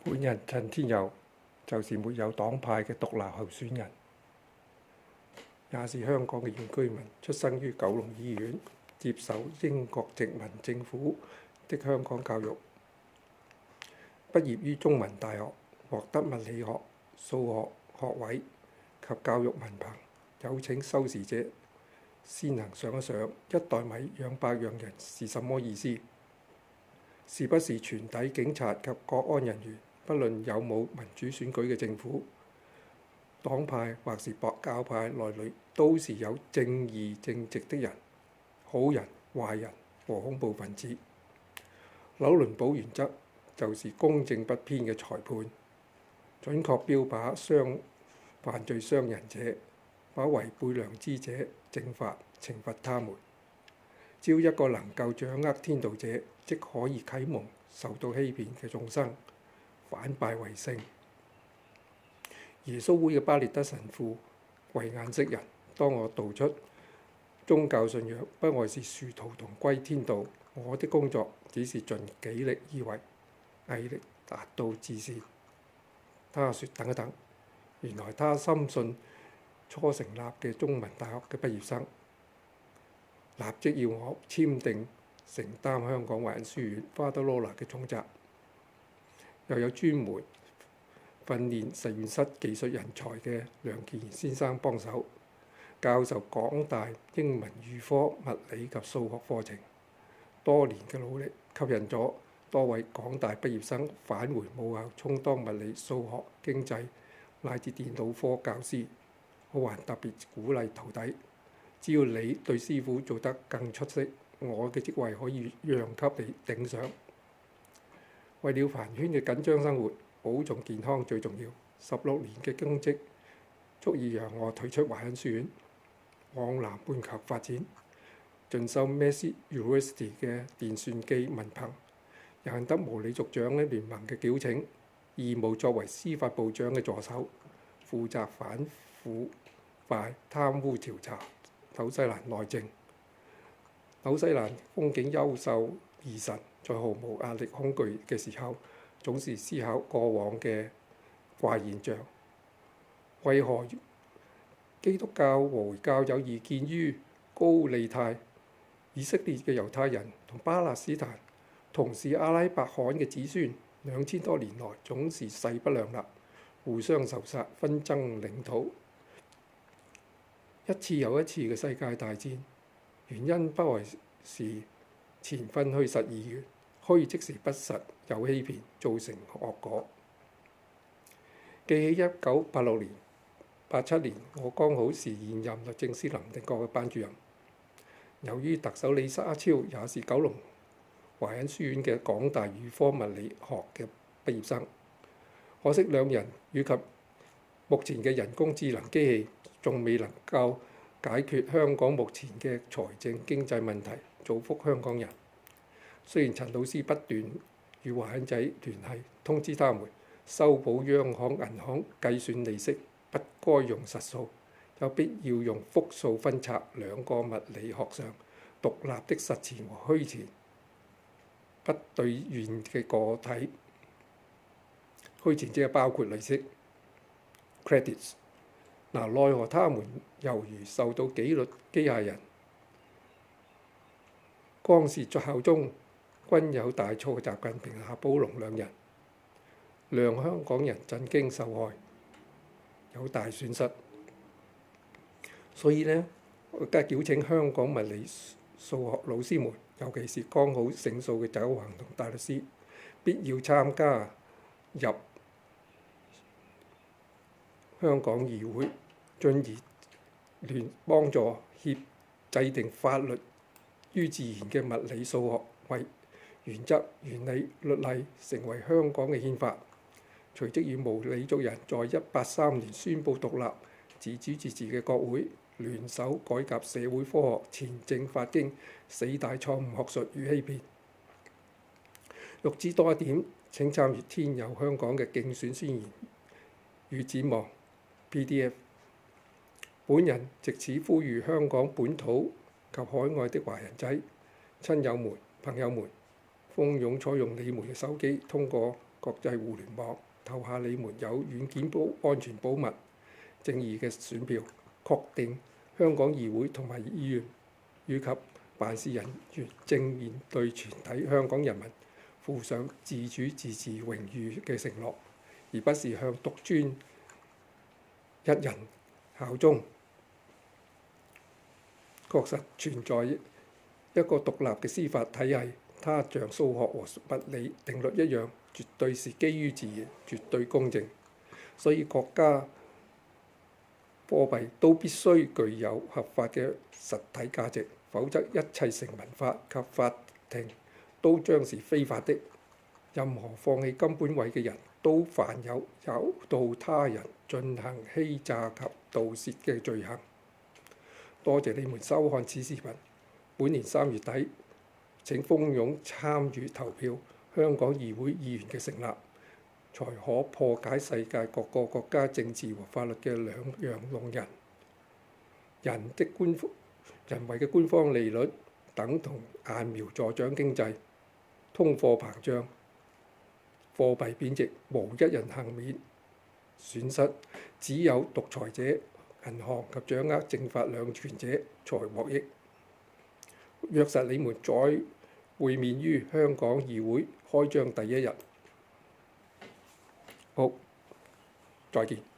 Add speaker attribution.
Speaker 1: 本人陳天佑就是沒有黨派嘅獨立候選人，也是香港嘅原居民，出生於九龍醫院，接受英國殖民政府的香港教育，畢業於中文大學，獲得物理學、數學學位及教育文憑。有請收視者先行想一想，一袋米養百樣人是什麼意思？是不是全體警察及國安人員，不論有冇民主選舉嘅政府、黨派或是博教派內裏，都是有正義正直的人，好人、壞人和恐怖分子。紐倫堡原則就是公正不偏嘅裁判，準確標靶犯罪傷人者，把違背良知者正法懲罰他們。只要一個能夠掌握天道者，即可以啟蒙受到欺騙嘅眾生，反敗為勝。耶穌會嘅巴列德神父慧眼識人，當我道出宗教信仰不外是殊途同歸天道，我的工作只是盡己力而為，毅力達到至善。他說等一等，原來他深信初成立嘅中文大學嘅畢業生，立即要我簽訂承擔香港華人書院 Father Laura 嘅重責，又有專門訓練實驗室技術人才嘅梁健賢先生幫手，教授港大英文預科物理及數學課程。多年嘅努力吸引咗多位港大畢業生返回母校充當物理、數學、經濟乃至電腦科教師。我還特別鼓勵徒弟，只要你對師傅做得更出色，我嘅職位可以讓給你頂上。為了繁圈嘅緊張生活，保重健康最重要。16年嘅公職足以讓我退出華仁書院，往南半球發展，進修 Massey University 嘅電算機文憑，又幸得毛理族長聯盟嘅邀請，義務作為司法部長嘅助手，負責反腐敗貪污調查紐西蘭內政。紐西蘭風景優秀宜神，在毫無壓力恐懼嘅時候，總是思考過往嘅怪現象。為何基督教和回教有異見於高利貸？以色列嘅猶太人同巴勒斯坦同是阿拉伯罕嘅子孫，2000多年來總是勢不兩立，互相仇殺，紛爭領土。一次又一次嘅世界大戰，原因不外是前分虛實二元，虛即是不實，有欺騙，造成惡果。記起1986年、87年，我剛好是現任律政司林定國嘅班主任。由於特首李家超也是九龍華仁書院嘅港大預科物理學嘅畢業生，可惜兩人以及目前嘅人工智能機器仲未能夠解決香港目前嘅財政經濟問題，造福香港人。雖然陳老師不斷與華仁仔聯繫，通知他們修補央行銀行計算利息不該用實數，有必要用複數分拆兩個物理學上獨立的實錢和虛錢不對應嘅個體。虛錢即係包括利息 credits。奈何他們猶如受到紀律機械人，光是效忠均有大錯嘅習近平、夏寶龍兩人，讓香港人震驚受害，有大損失。所以呢，我而家邀請香港物理數學老師們，尤其是剛好勝訴嘅走行同大律師，必要參加入香港議會，進而幫助制定法律於自然嘅物理數學為原則、原理、律例，成為香港嘅憲法。隨即與毛理族人在183年宣布獨立、自主自治嘅國會聯手改革社會科學、前政法經4大錯誤學術與欺騙。欲知多一點，請參閱天佑香港嘅競選宣言與展望 PDF。本人藉此呼籲香港本土及海外的華人仔、親友們、朋友們，蜂擁採用你們嘅手機，通過國際互聯網，投下你們有軟件安全保密、正義嘅選票，確定香港議會同埋議員以及辦事人員正面對全體香港人民負上自主自治榮譽嘅承諾，而不是向獨尊一人效忠。確實存在一個獨立嘅司法體系，它像數學和物理定律一樣，絕對是基於自然，絕對公正。所以國家貨幣都必須具有合法嘅實體價值，否則一切成文法及法庭都將是非法的。任何放棄金本位嘅人都犯有誘導他人進行欺詐及盜竊嘅罪行。多謝你們收看此視頻。本年3月底，請蜂擁參與投票，香港議會議員嘅成立，才可破解世界各個國家政治和法律嘅兩樣弄人。人為嘅官方利率等同揠苗助長經濟，通貨膨脹，貨幣貶值，無一人幸免，損失只有獨裁者、銀行及掌握政法兩權者才獲益。約實你們再會面於香港議會開張第一日。好，再見。